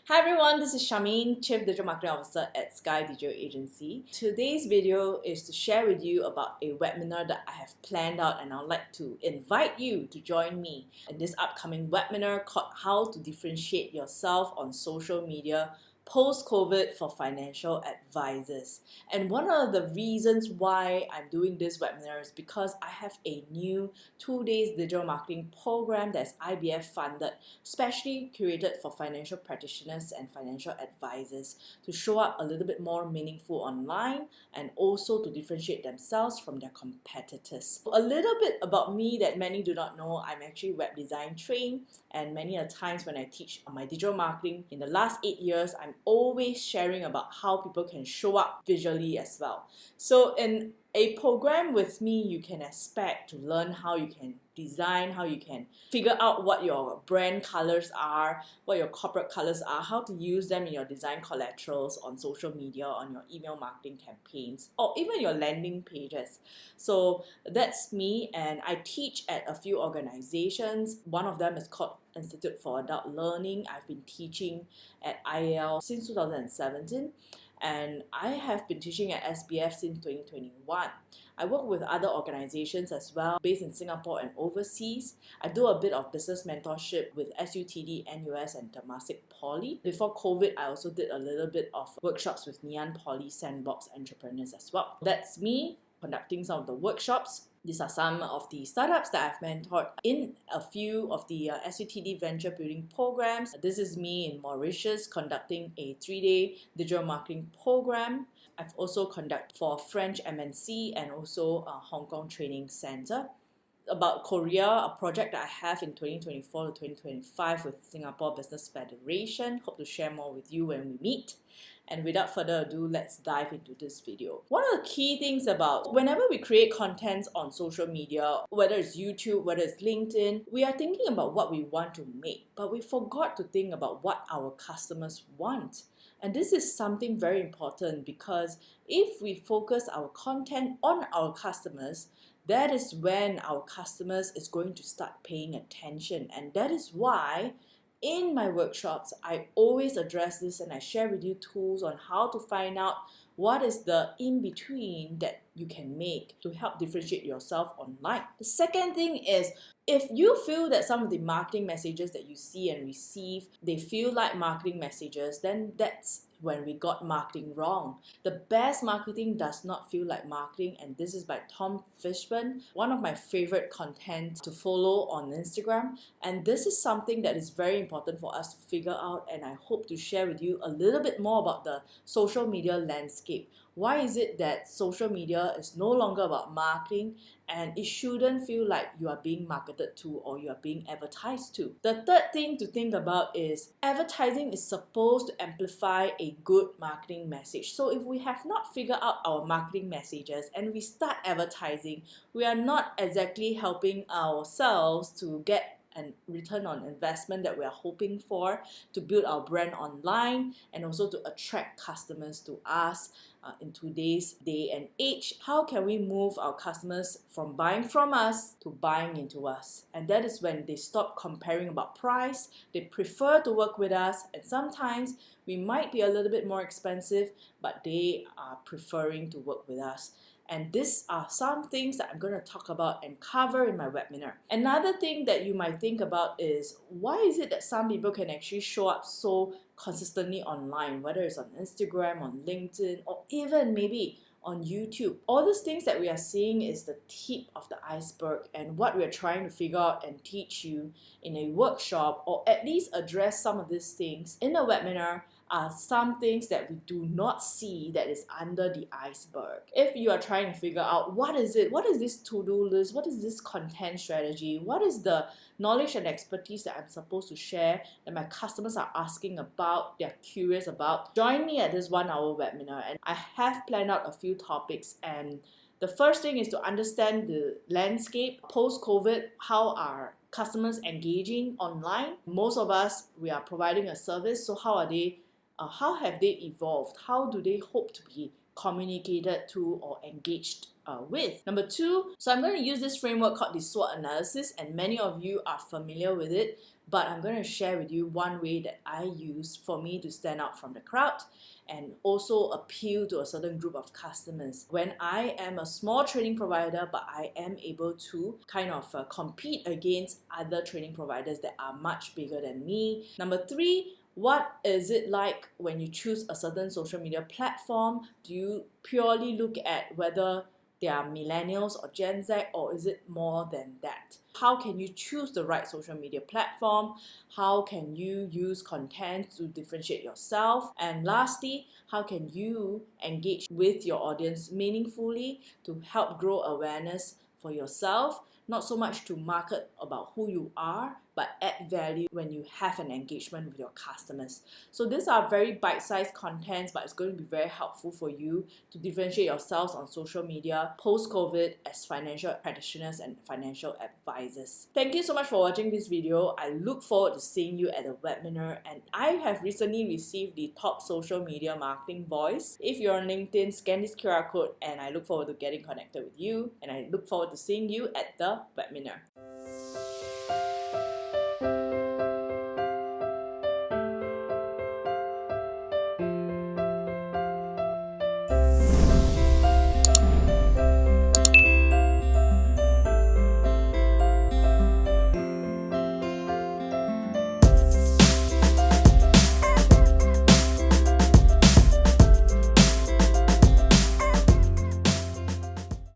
Hi everyone, this is Shamin, Chief Digital Marketing Officer at Sky Digital Agency. Today's video is to share with you about a webinar that I have planned out, and I'd like to invite you to join me in this upcoming webinar called How to Differentiate Yourself on Social Media Post-COVID for Financial Advisors. And one of the reasons why I'm doing this webinar is because I have a new 2-day digital marketing program that's IBF funded, specially curated for financial practitioners and financial advisors to show up a little bit more meaningful online and also to differentiate themselves from their competitors. A little bit about me that many do not know: I'm actually web design trained, and many a times when I teach my digital marketing in the last 8 years, I'm always sharing about how people can show up visually as well. So in a program with me, you can expect to learn how you can design, how you can figure out what your brand colors are, what your corporate colors are, how to use them in your design collaterals on social media, on your email marketing campaigns, or even your landing pages. So that's me, and I teach at a few organizations. One of them is called Institute for Adult Learning. I've been teaching at IAL since 2017. And I have been teaching at SBF since 2021. I work with other organizations as well, based in Singapore and overseas. I do a bit of business mentorship with SUTD, NUS, and Temasek Poly. Before COVID, I also did a little bit of workshops with Ngee Ann Poly Sandbox entrepreneurs as well. That's me conducting some of the workshops. These are some of the startups that I've mentored in a few of the SUTD venture building programs. This is me in Mauritius conducting a 3-day digital marketing program. I've also conducted for French MNC and also a Hong Kong Training Center. About Korea, a project that I have in 2024 to 2025 with Singapore Business Federation. Hope to share more with you when we meet. And without further ado, let's dive into this video. One of the key things about whenever we create content on social media, whether it's YouTube, whether it's LinkedIn, we are thinking about what we want to make, but we forgot to think about what our customers want. And this is something very important, because if we focus our content on our customers, that is when our customers is going to start paying attention. And that is why in my workshops, I always address this, and I share with you tools on how to find out what is the in-between that you can make to help differentiate yourself online. The second thing is, if you feel that some of the marketing messages that you see and receive, they feel like marketing messages, then that's when we got marketing wrong. The best marketing does not feel like marketing, and this is by Tom Fishburn, one of my favorite content to follow on Instagram. And this is something that is very important for us to figure out, and I hope to share with you a little bit more about the social media landscape. Why is it that social media is no longer about marketing, and it shouldn't feel like you are being marketed to or you are being advertised to? The third thing to think about is advertising is supposed to amplify a good marketing message. So if we have not figured out our marketing messages and we start advertising, we are not exactly helping ourselves to get and return on investment that we are hoping for to build our brand online and also to attract customers to us in today's day and age. How can we move our customers from buying from us to buying into us? And that is when they stop comparing about price. They prefer to work with us, and sometimes we might be a little bit more expensive, but they are preferring to work with us. And these are some things that I'm going to talk about and cover in my webinar. Another thing that you might think about is, why is it that some people can actually show up so consistently online, whether it's on Instagram, on LinkedIn, or even maybe on YouTube? All these things that we are seeing is the tip of the iceberg, and what we are trying to figure out and teach you in a workshop, or at least address some of these things in a webinar, are some things that we do not see that is under the iceberg. If you are trying to figure out what is this to-do list, what is this content strategy, what is the knowledge and expertise that I'm supposed to share that my customers are asking about, they're curious about, join me at this 1-hour webinar. And I have planned out a few topics, and the first thing is to understand the landscape post-COVID. How are customers engaging online? Most of us, we are providing a service, so how have they evolved? How do they hope to be communicated to or engaged with. Number two, so I'm going to use this framework called the SWOT analysis, and many of you are familiar with it, but I'm going to share with you one way that I use for me to stand out from the crowd and also appeal to a certain group of customers. When I am a small training provider, but I am able to kind of compete against other training providers that are much bigger than me. Number three, what is it like when you choose a certain social media platform? Do you purely look at whether they are millennials or Gen Z, or is it more than that? How can you choose the right social media platform? How can you use content to differentiate yourself? And lastly, how can you engage with your audience meaningfully to help grow awareness for yourself? Not so much to market about who you are, but add value when you have an engagement with your customers. So these are very bite-sized contents, but it's going to be very helpful for you to differentiate yourselves on social media post-COVID as financial practitioners and financial advisors. Thank you so much for watching this video. I look forward to seeing you at the webinar, and I have recently received the top social media marketing voice. If you're on LinkedIn, scan this QR code and I look forward to getting connected with you, and I look forward to seeing you at the webinar.